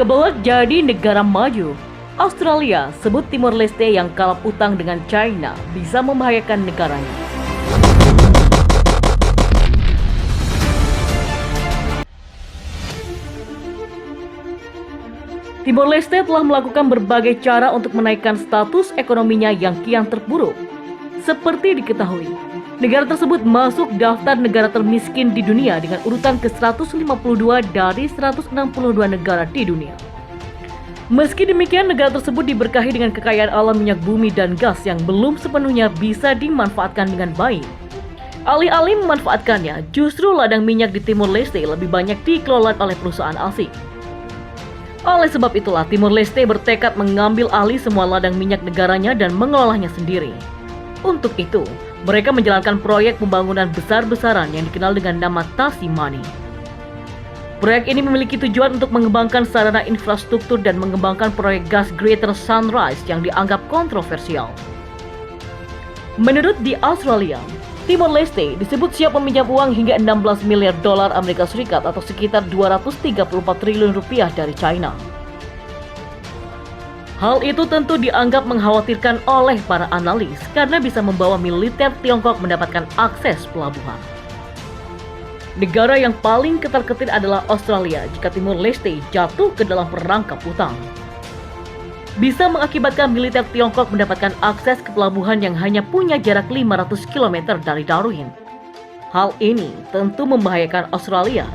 Kebawa jadi negara maju, Australia sebut Timor Leste yang kalap utang dengan China bisa membahayakan negaranya. Timor Leste telah melakukan berbagai cara untuk menaikkan status ekonominya yang kian terpuruk. Seperti diketahui, negara tersebut masuk daftar negara termiskin di dunia dengan urutan ke-152 dari 162 negara di dunia. Meski demikian, negara tersebut diberkahi dengan kekayaan alam minyak bumi dan gas yang belum sepenuhnya bisa dimanfaatkan dengan baik. Alih-alih memanfaatkannya, justru ladang minyak di Timor Leste lebih banyak dikelola oleh perusahaan asing. Oleh sebab itulah, Timor Leste bertekad mengambil alih semua ladang minyak negaranya dan mengelolanya sendiri. Untuk itu, mereka menjalankan proyek pembangunan besar-besaran yang dikenal dengan nama Tassie Money. Proyek ini memiliki tujuan untuk mengembangkan sarana infrastruktur dan mengembangkan proyek gas Greater Sunrise yang dianggap kontroversial. Menurut The Australian, Timor Leste disebut siap meminjam uang hingga 16 miliar dolar Amerika Serikat atau sekitar 234 triliun rupiah dari China. Hal itu tentu dianggap mengkhawatirkan oleh para analis karena bisa membawa militer Tiongkok mendapatkan akses pelabuhan. Negara yang paling ketar-ketir adalah Australia jika Timor Leste jatuh ke dalam perangkap utang. Bisa mengakibatkan militer Tiongkok mendapatkan akses ke pelabuhan yang hanya punya jarak 500 km dari Darwin. Hal ini tentu membahayakan Australia,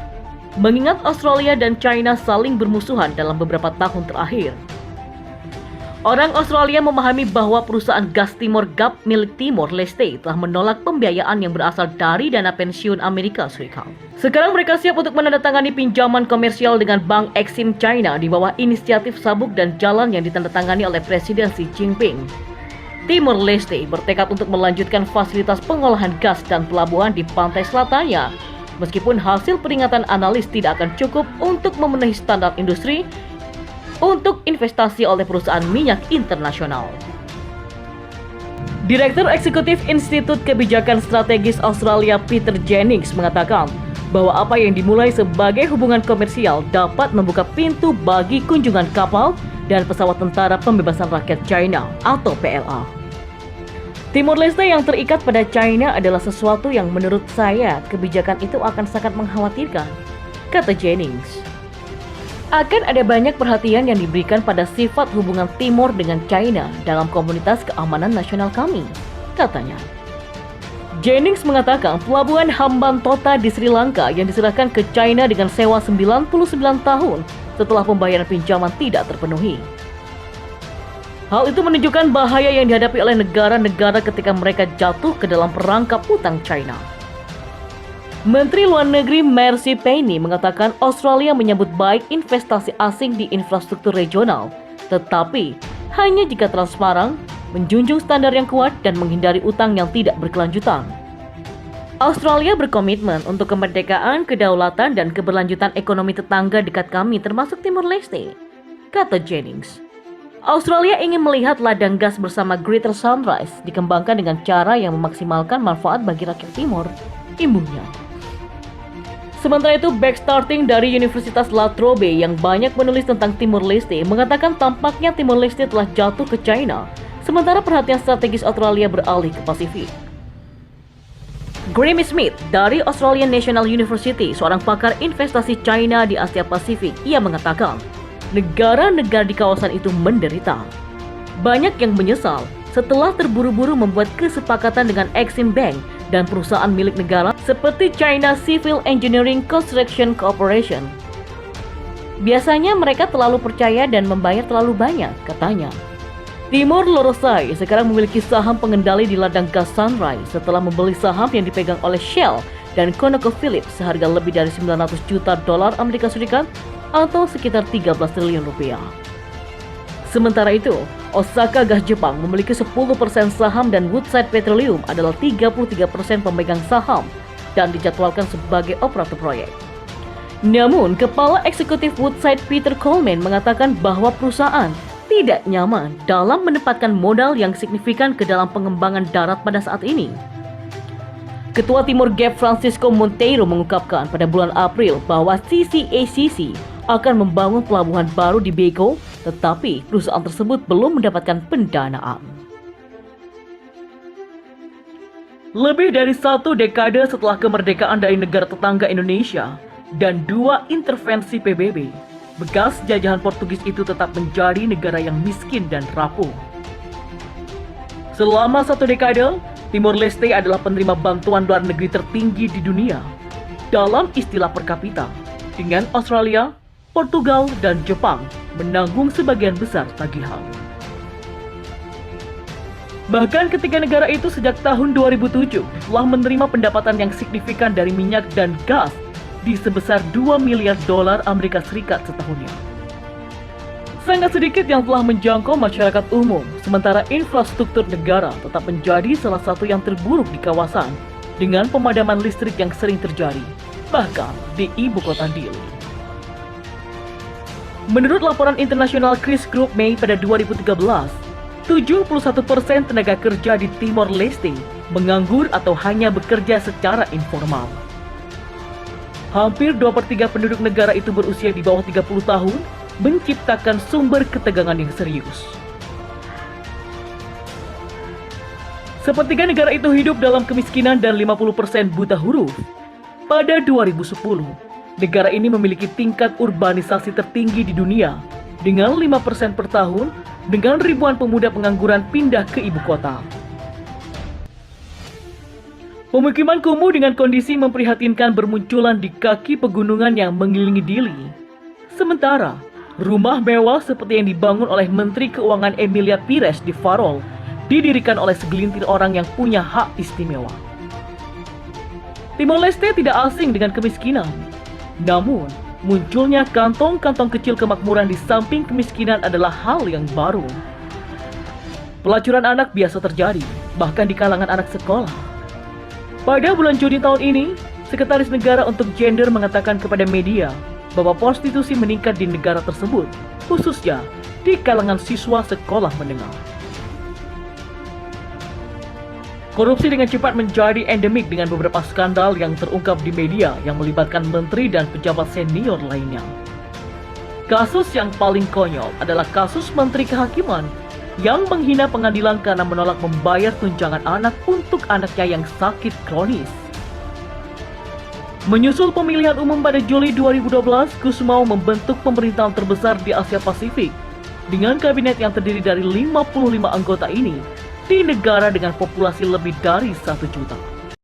mengingat Australia dan China saling bermusuhan dalam beberapa tahun terakhir. Orang Australia memahami bahwa perusahaan gas Timor Gap milik Timor Leste telah menolak pembiayaan yang berasal dari dana pensiun Amerika Serikat. Sekarang mereka siap untuk menandatangani pinjaman komersial dengan Bank Exim China di bawah inisiatif sabuk dan jalan yang ditandatangani oleh Presiden Xi Jinping. Timor Leste bertekad untuk melanjutkan fasilitas pengolahan gas dan pelabuhan di pantai selatannya, meskipun hasil peringatan analis tidak akan cukup untuk memenuhi standar industri untuk investasi oleh perusahaan minyak internasional. Direktur Eksekutif Institut Kebijakan Strategis Australia Peter Jennings mengatakan bahwa apa yang dimulai sebagai hubungan komersial dapat membuka pintu bagi kunjungan kapal dan pesawat Tentara Pembebasan Rakyat China atau PLA. Timor Leste yang terikat pada China adalah sesuatu yang menurut saya kebijakan itu akan sangat mengkhawatirkan, kata Jennings. Akan ada banyak perhatian yang diberikan pada sifat hubungan Timor dengan China dalam komunitas keamanan nasional kami, katanya. Jennings mengatakan pelabuhan Hambantota di Sri Lanka yang diserahkan ke China dengan sewa 99 tahun setelah pembayaran pinjaman tidak terpenuhi. Hal itu menunjukkan bahaya yang dihadapi oleh negara-negara ketika mereka jatuh ke dalam perangkap utang China. Menteri Luar Negeri Mercy Payne mengatakan Australia menyambut baik investasi asing di infrastruktur regional, tetapi hanya jika transparan, menjunjung standar yang kuat dan menghindari utang yang tidak berkelanjutan. Australia berkomitmen untuk kemerdekaan, kedaulatan, dan keberlanjutan ekonomi tetangga dekat kami termasuk Timor Leste, kata Jennings. Australia ingin melihat ladang gas bersama Greater Sunrise dikembangkan dengan cara yang memaksimalkan manfaat bagi rakyat Timor, imbuhnya. Sementara itu, backstarting dari Universitas La Trobe yang banyak menulis tentang Timor Leste mengatakan tampaknya Timor Leste telah jatuh ke China, sementara perhatian strategis Australia beralih ke Pasifik. Graeme Smith dari Australian National University, seorang pakar investasi China di Asia Pasifik, ia mengatakan negara-negara di kawasan itu menderita. Banyak yang menyesal setelah terburu-buru membuat kesepakatan dengan Exim Bank dan perusahaan milik negara seperti China Civil Engineering Construction Corporation. Biasanya mereka terlalu percaya dan membayar terlalu banyak, katanya. Timor Leste sekarang memiliki saham pengendali di ladang gas Sunrise setelah membeli saham yang dipegang oleh Shell dan ConocoPhillips seharga lebih dari 900 juta dolar Amerika Serikat atau sekitar 13 triliun rupiah. Sementara itu, Osaka Gas Jepang memiliki 10% saham dan Woodside Petroleum adalah 33% pemegang saham dan dijadwalkan sebagai operator proyek. Namun, Kepala Eksekutif Woodside Peter Coleman mengatakan bahwa perusahaan tidak nyaman dalam menempatkan modal yang signifikan ke dalam pengembangan darat pada saat ini. Ketua Timor Gap Francisco Monteiro mengungkapkan pada bulan April bahwa CCACC akan membangun pelabuhan baru di Beko, tetapi perusahaan tersebut belum mendapatkan pendanaan. Lebih dari 1 dekade setelah kemerdekaan dari negara tetangga Indonesia dan 2 intervensi PBB, bekas jajahan Portugis itu tetap menjadi negara yang miskin dan rapuh. Selama 1 dekade, Timor Leste adalah penerima bantuan luar negeri tertinggi di dunia dalam istilah per kapita, dengan Australia, Portugal, dan Jepang menanggung sebagian besar tagihan. Bahkan ketiga negara itu sejak tahun 2007 telah menerima pendapatan yang signifikan dari minyak dan gas di sebesar 2 miliar dolar Amerika Serikat setahunnya. Sangat sedikit yang telah menjangkau masyarakat umum, sementara infrastruktur negara tetap menjadi salah satu yang terburuk di kawasan dengan pemadaman listrik yang sering terjadi, bahkan di ibu kota Dili. Menurut laporan internasional Krisis Group Mei pada 2013, 71% tenaga kerja di Timor Leste menganggur atau hanya bekerja secara informal. Hampir 2/3 penduduk negara itu berusia di bawah 30 tahun, menciptakan sumber ketegangan yang serius. Sepertiga negara itu hidup dalam kemiskinan dan 50% buta huruf. Pada 2010, negara ini memiliki tingkat urbanisasi tertinggi di dunia, dengan 5% per tahun, dengan ribuan pemuda pengangguran pindah ke ibu kota. Pemukiman kumuh dengan kondisi memprihatinkan bermunculan di kaki pegunungan yang mengelilingi Dili. Sementara, rumah mewah seperti yang dibangun oleh Menteri Keuangan Emilia Pires di Farol didirikan oleh segelintir orang yang punya hak istimewa. Timor Leste tidak asing dengan kemiskinan. Namun, munculnya kantong-kantong kecil kemakmuran di samping kemiskinan adalah hal yang baru. Pelacuran anak biasa terjadi, bahkan di kalangan anak sekolah. Pada bulan Juni tahun ini, Sekretaris Negara untuk Gender mengatakan kepada media bahwa prostitusi meningkat di negara tersebut, khususnya di kalangan siswa sekolah menengah. Korupsi dengan cepat menjadi endemik dengan beberapa skandal yang terungkap di media yang melibatkan menteri dan pejabat senior lainnya. Kasus yang paling konyol adalah kasus Menteri Kehakiman yang menghina pengadilan karena menolak membayar tunjangan anak untuk anaknya yang sakit kronis. Menyusul pemilihan umum pada Juli 2012, Kusmau membentuk pemerintahan terbesar di Asia Pasifik dengan kabinet yang terdiri dari 55 anggota ini di negara dengan populasi lebih dari 1 juta.